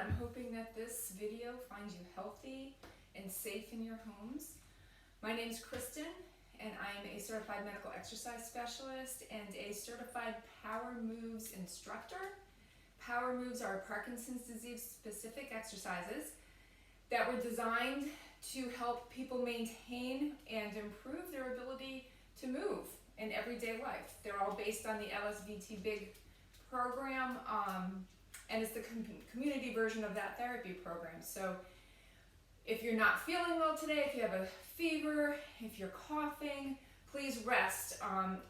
I'm hoping that this video finds you healthy and safe in your homes. My name is Kristen, and I'm a certified medical exercise specialist and a certified PWRMoves instructor. PWRMoves are Parkinson's disease specific exercises that were designed to help people maintain and improve their ability to move in everyday life. They're all based on the LSVT Big program, and it's the community version of that therapy program. So if you're not feeling well today, if you have a fever, if you're coughing, please rest.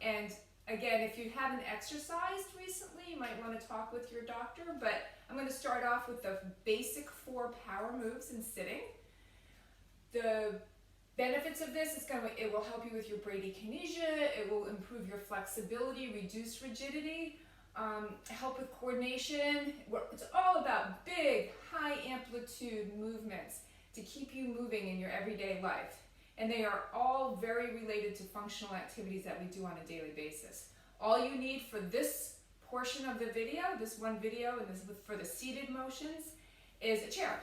And again, if you haven't exercised recently, you might want to talk with your doctor, but I'm going to start off with the basic 4 PWRMoves in sitting. The benefits of this, it will help you with your bradykinesia, it will improve your flexibility, reduce rigidity, help with coordination. It's all about big, high amplitude movements to keep you moving in your everyday life. And they are all very related to functional activities that we do on a daily basis. All you need for this portion of the video, this one video, and this is for the seated motions, is a chair.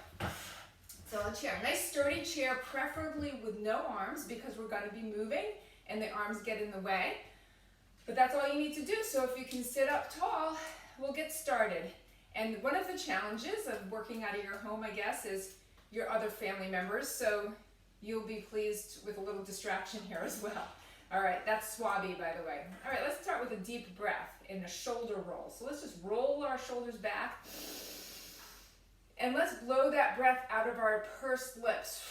So a chair, nice sturdy chair, preferably with no arms because we're going to be moving and the arms get in the way. But that's all you need to do. So if you can sit up tall, we'll get started. And one of the challenges of working out of your home, I guess, is your other family members. So you'll be pleased with a little distraction here as well. All right, that's swabby, by the way. All right, let's start with a deep breath in a shoulder roll. So let's just roll our shoulders back. And let's blow that breath out of our pursed lips.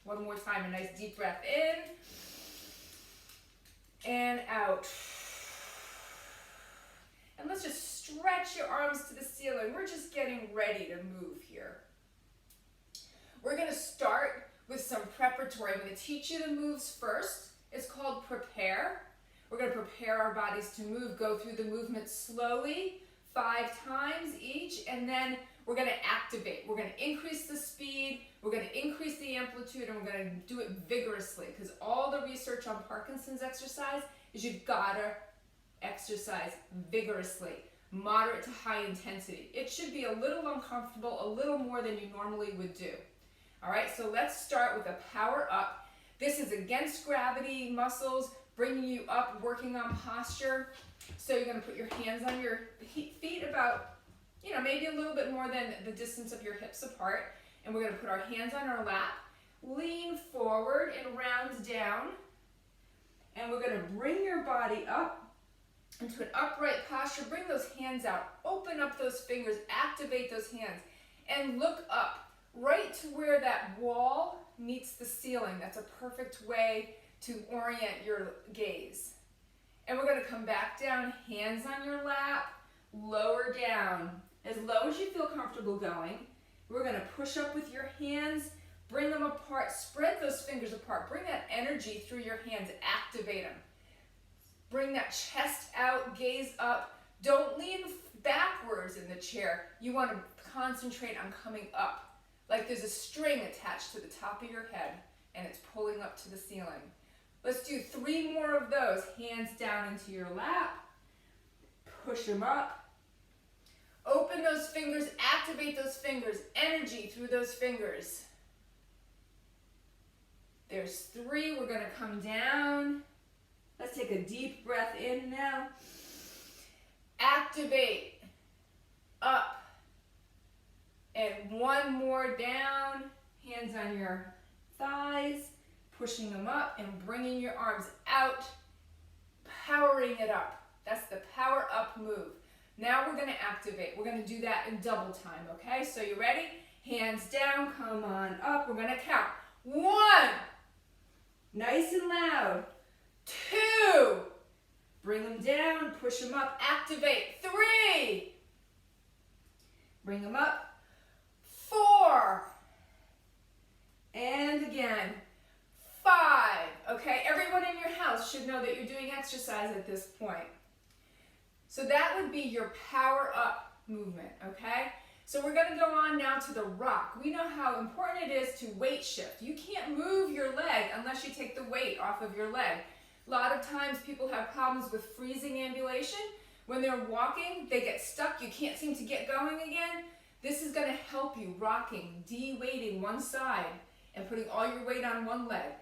One more time, a nice deep breath in and out. And let's just stretch your arms to the ceiling. We're just getting ready to move here. We're going to start with some preparatory. I'm going to teach you the moves first. It's called prepare. We're going to prepare our bodies to move, go through the movement slowly, 5 times each, and then we're going to activate. We're going to increase the speed, we're going to increase the amplitude, and we're going to do it vigorously, because all the research on Parkinson's exercise is you've got to exercise vigorously, moderate to high intensity. It should be a little uncomfortable, a little more than you normally would do. All right, so let's start with a power up. This is against gravity muscles, bringing you up, working on posture. So you're going to put your hands on your feet about, maybe a little bit more than the distance of your hips apart. And we're going to put our hands on our lap, lean forward and round down. And we're going to bring your body up into an upright posture. Bring those hands out, open up those fingers, activate those hands, and look up right to where that wall meets the ceiling. That's a perfect way to orient your gaze. And we're going to come back down, hands on your lap, lower down, as low as you feel comfortable going. We're going to push up with your hands, bring them apart, spread those fingers apart, bring that energy through your hands, activate them. Bring that chest out, gaze up. Don't lean backwards in the chair. You want to concentrate on coming up, like there's a string attached to the top of your head and it's pulling up to the ceiling. Let's do 3 more of those. Hands down into your lap. Push them up. Open those fingers, activate those fingers, energy through those fingers. There's 3. We're going to come down. Let's take a deep breath in now. Activate. Up. And 1 more down. Hands on your thighs. Pushing them up and bringing your arms out, powering it up. That's the power up move. Now we're going to activate. We're going to do that in double time, okay? So you ready? Hands down, come on up. We're going to count. 1, nice and loud. 2, bring them down, push them up, activate. 3, bring them up. 4, and again. 5, okay? Everyone in your house should know that you're doing exercise at this point. So that would be your power up movement, okay? So we're going to go on now to the rock. We know how important it is to weight shift. You can't move your leg unless you take the weight off of your leg. A lot of times people have problems with freezing ambulation. When they're walking, they get stuck, you can't seem to get going again. This is gonna help you rocking, de-weighting one side and putting all your weight on one leg,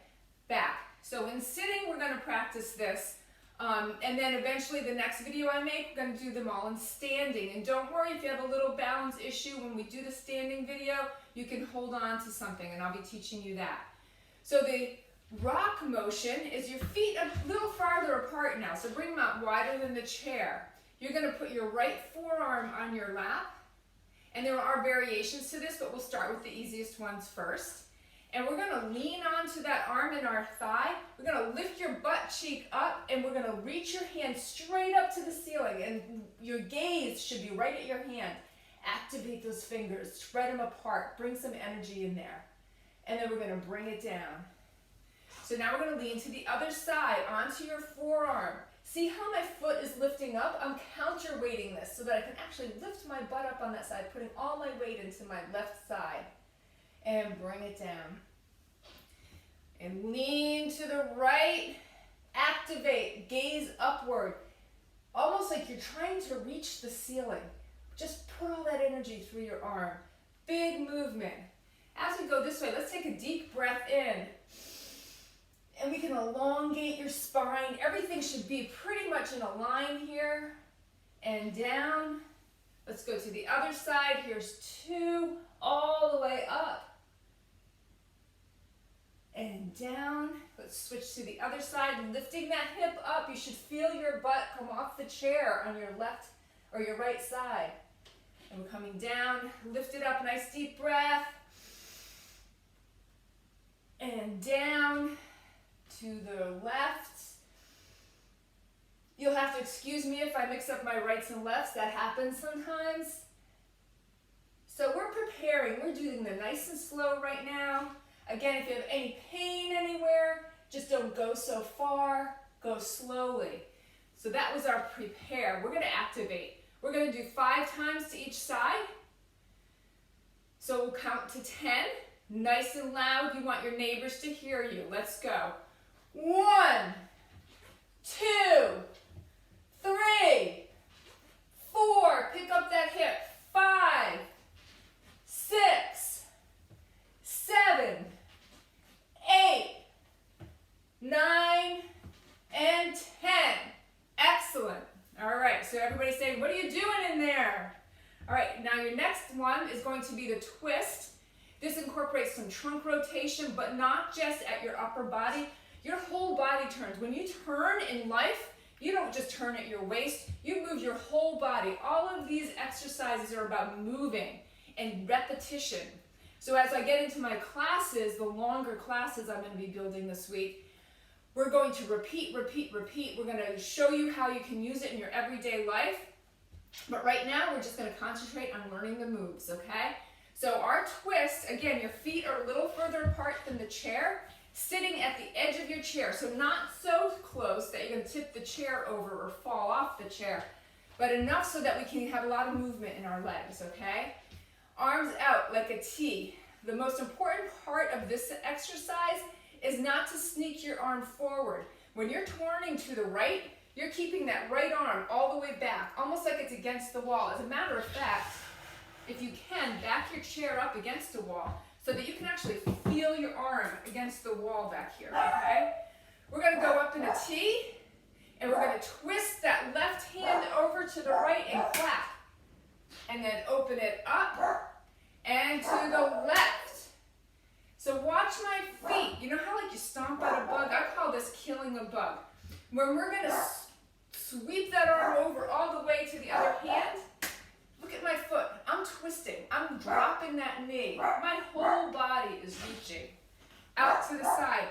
back. So in sitting, we're gonna practice this. And then eventually the next video I make, we're gonna do them all in standing. And don't worry if you have a little balance issue when we do the standing video, you can hold on to something and I'll be teaching you that. So the rock motion is your feet a little farther apart now. So bring them out wider than the chair. You're gonna put your right forearm on your lap. And there are variations to this, but we'll start with the easiest ones first. And we're gonna lean onto that arm in our thigh. We're gonna lift your butt cheek up and we're gonna reach your hand straight up to the ceiling and your gaze should be right at your hand. Activate those fingers, spread them apart, bring some energy in there. And then we're gonna bring it down. So now we're gonna lean to the other side, onto your forearm. See how my foot is lifting up? I'm counterweighting this so that I can actually lift my butt up on that side, putting all my weight into my left side. And bring it down. And lean to the right. Activate, gaze upward. Almost like you're trying to reach the ceiling. Just put all that energy through your arm. Big movement. As we go this way, let's take a deep breath in. And we can elongate your spine. Everything should be pretty much in a line here. And down. Let's go to the other side. Here's 2, all the way up. And down. Let's switch to the other side, lifting that hip up. You should feel your butt come off the chair on your left or your right side. And we're coming down, lift it up, nice deep breath. And down to the left. You'll have to excuse me if I mix up my rights and lefts, that happens sometimes. So we're preparing, we're doing the nice and slow right now. Again, if you have any pain anywhere, just don't go so far, go slowly. So that was our prepare. We're gonna activate. We're gonna do 5 times to each side. So we'll count to 10, nice and loud. You want your neighbors to hear you. Let's go. 1, 2, 3, 4, pick up that hip. 5, 6, 7, 8, 9, and 10. Excellent. All right, so everybody's saying, what are you doing in there? All right, now your next one is going to be the twist. This incorporates some trunk rotation, but not just at your upper body. Your whole body turns. When you turn in life, you don't just turn at your waist, you move your whole body. All of these exercises are about moving and repetition. So as I get into my classes, the longer classes I'm going to be building this week, we're going to repeat, repeat, repeat. We're going to show you how you can use it in your everyday life. But right now, we're just going to concentrate on learning the moves, okay? So our twist, again, your feet are a little further apart than the chair, sitting at the edge of your chair. So not so close that you're going to tip the chair over or fall off the chair, but enough so that we can have a lot of movement in our legs, okay? Arms out like a T. The most important part of this exercise is not to sneak your arm forward. When you're turning to the right, you're keeping that right arm all the way back, almost like it's against the wall. As a matter of fact, if you can, back your chair up against the wall so that you can actually feel your arm against the wall back here, okay? We're gonna go up in a T, and we're gonna twist that left hand over to the right and clap. And then open it up and to the left. So watch my feet. You know how like you stomp out a bug? I call this killing a bug. When we're gonna sweep that arm over all the way to the other hand, look at my foot. I'm twisting. I'm dropping that knee. My whole body is reaching out to the side.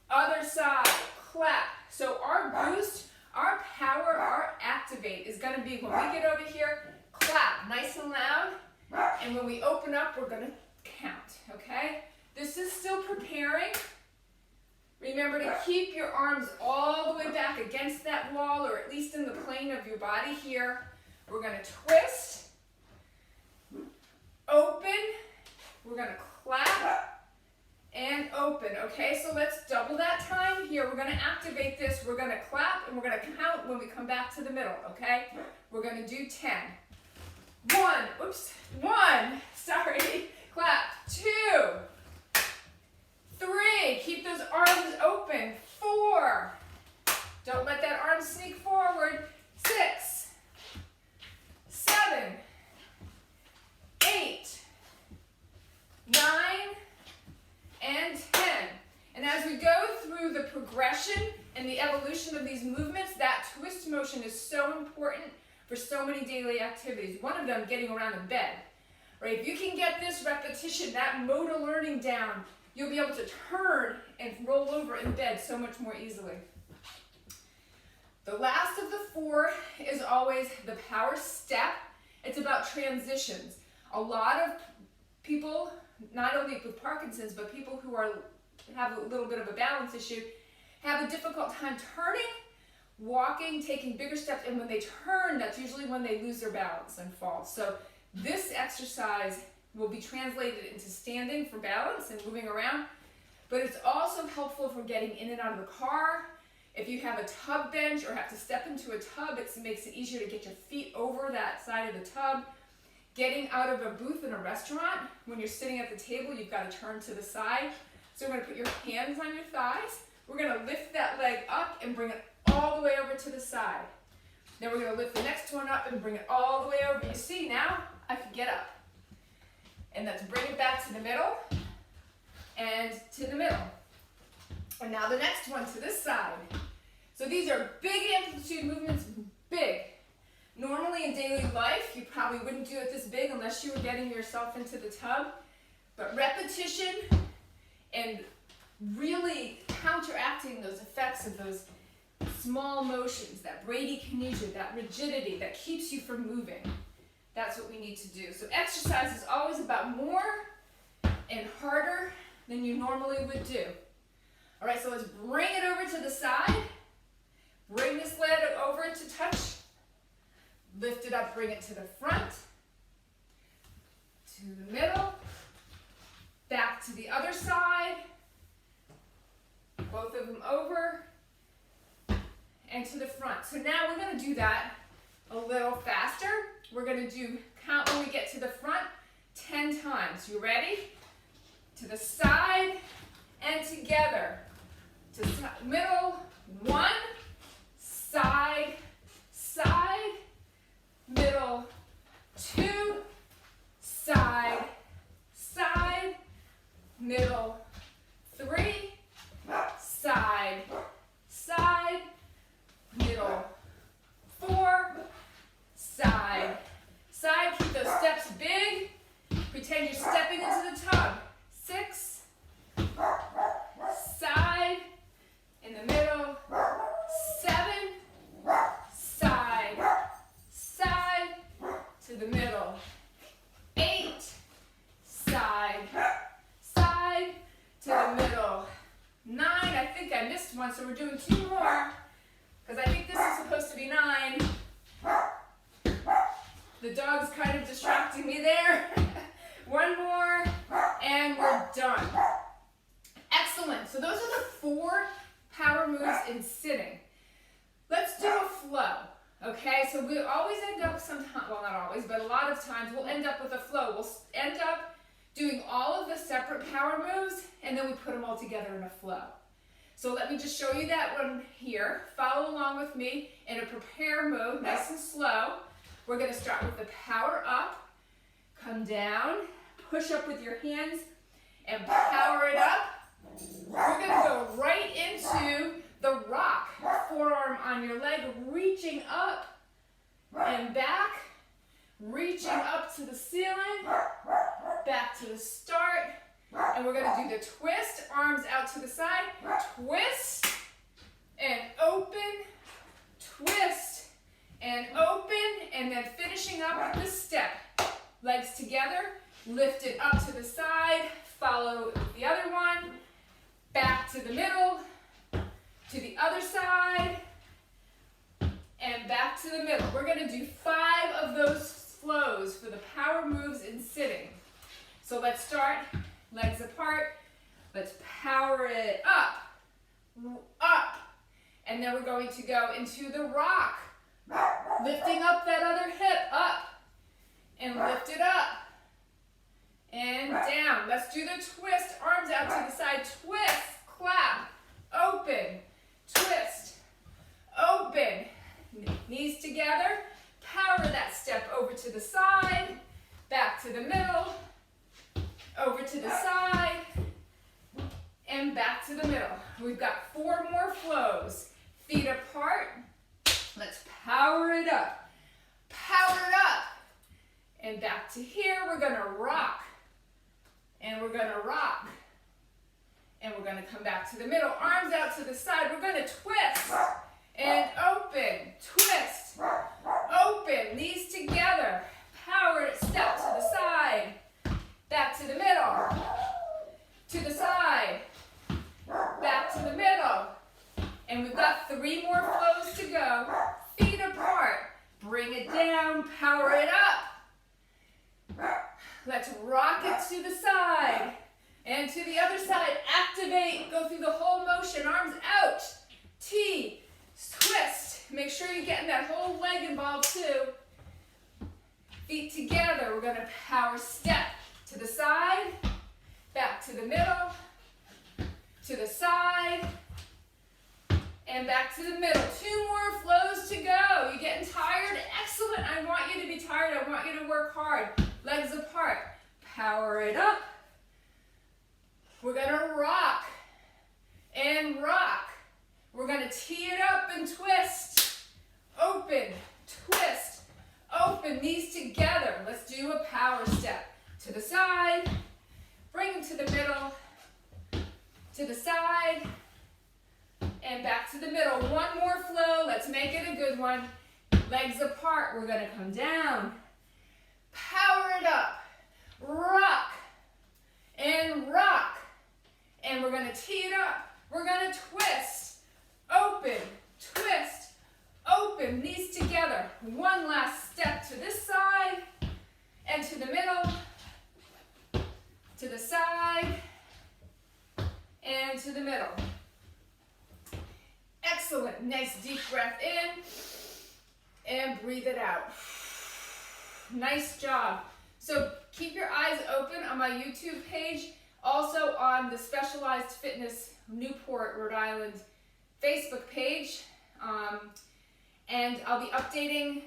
Other side, clap. So our boost, our power, our activate is gonna be when we get over here, clap, nice and loud. And when we open up, we're gonna count, okay? This is still preparing. Remember to keep your arms all the way back against that wall, or at least in the plane of your body here. We're gonna twist, open, we're gonna clap, and open. Okay, so let's double that time here. We're gonna activate this. We're gonna clap and we're gonna count when we come back to the middle, okay? We're gonna do 10. 1, sorry, clap. 2, 3, keep those arms open. 4, don't let that arm sneak forward. 6, 7, 8, 9, and 10. And as we go through the progression and the evolution of these movements, that twist motion is so important for so many daily activities. One of them, getting around in bed. Right? If you can get this repetition, that motor learning down, you'll be able to turn and roll over in bed so much more easily. The last of the 4 is always the power step. It's about transitions. A lot of people, not only with Parkinson's, but people who have a little bit of a balance issue, have a difficult time turning, walking, taking bigger steps, and when they turn, that's usually when they lose their balance and fall. So this exercise will be translated into standing for balance and moving around, but it's also helpful for getting in and out of the car. If you have a tub bench or have to step into a tub, it makes it easier to get your feet over that side of the tub. Getting out of a booth in a restaurant, when you're sitting at the table, you've got to turn to the side. So we're going to put your hands on your thighs. We're going to lift that leg up and bring it all the way over to the side. Then we're going to lift the next one up and bring it all the way over. You see, now I can get up. And let's bring it back to the middle and to the middle. And now the next one to this side. So these are big amplitude movements, big. Normally in daily life, you probably wouldn't do it this big unless you were getting yourself into the tub. But repetition and really counteracting those effects of those small motions, that bradykinesia, that rigidity that keeps you from moving. That's what we need to do. So exercise is always about more and harder than you normally would do. All right, so let's bring it over to the side. Bring this leg over to touch. Lift it up, bring it to the front, to the middle, back to the other side, both of them over, and to the front. So now we're going to do that a little faster. We're going to do count when we get to the front 10 times. You ready? To the side and together. To middle, 1, side, side, middle, 2, side, side, middle, 3, side, side, middle, 4, side, side. Keep those steps big. Pretend you're stepping into the tub. 6, side, in the middle, 7, side, side, to the middle, 8, side, side, to the middle, 9, I think I missed one, so we're doing 2 more, because I think this is supposed to be 9. The dog's kind of distracting me there. 1 more, and we're done. Excellent. So those are the 4 power moves in sitting. Let's do a flow. Okay, so we always end up sometimes, well, not always, but a lot of times we'll end up with a flow. We'll end up doing all of the separate power moves, and then we put them all together in a flow. So let me just show you that one here. Follow along with me in a prepare mode, nice and slow. We're going to start with the power up, come down, push up with your hands, and power it up. We're going to go right into the rock, forearm on your leg, reaching up and back, reaching up to the ceiling, back to the start, and we're going to do the twist, arms out to the side, twist, and open, twist, and open, and then finishing up with the step. Legs together, lift it up to the side, follow the other one, back to the middle, to the other side, and back to the middle. We're going to do 5 of those flows for the power moves in sitting. So let's start, legs apart, Let's power it up, up. And then we're going to go into the rock. Lifting up that other hip, up. And lift it up. And down. Let's do the twist. Arms out to the side. Twist, clap, open, twist, open. Knees together. Power that step over to the side. Back to the middle. Over to the side. And back to the middle. We've got 4 more flows. Feet apart. Let's power it up. Power it up. And back to here. We're going to rock. And we're going to rock. And we're going to come back to the middle. Arms out to the side. We're going to twist. And open. Twist. Open. Knees together. Power it. Step to the side. Back to the middle. To the side. Back to the middle. And we've got 3 more flows to go. Feet apart. Bring it down. Power it up. Let's rock it to the side. And to the other side. Activate. Go through the whole motion. Arms out. T. Twist. Make sure you're getting that whole leg involved too. Feet together. We're going to power step to the side. Back to the middle. To the side. And back to the middle. 2 more flows to go. You getting tired? Excellent. I want you to be tired. I want you to work hard. Legs apart. Power it up. We're going to rock and rock. We're going to tee it up and twist. Open, twist, open. Knees together. Let's do a power step. To the side. Bring them to the middle. To the side. And back to the middle. 1 more flow. Let's make it a good one. Legs apart. We're going to come down. Power it up. Rock. And rock. And we're going to tee it up. We're going to twist. Open. Twist. Open. Knees together. 1 last step to this side. And to the middle. To the side. And to the middle. Excellent. Nice deep breath in and breathe it out. Nice job. So keep your eyes open on my YouTube page, also on the Specialized Fitness Newport, Rhode Island Facebook page. And I'll be updating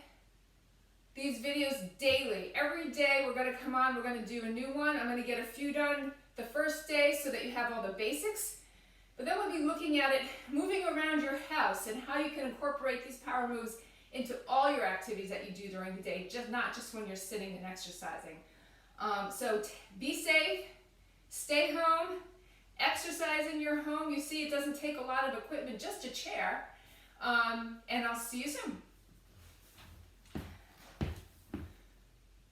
these videos daily. Every day we're going to come on, we're going to do a new one. I'm going to get a few done the first day so that you have all the basics. But then we'll be looking at it, moving around your house and how you can incorporate these power moves into all your activities that you do during the day, not just when you're sitting and exercising. So be safe, stay home, exercise in your home. You see, it doesn't take a lot of equipment, just a chair. And I'll see you soon.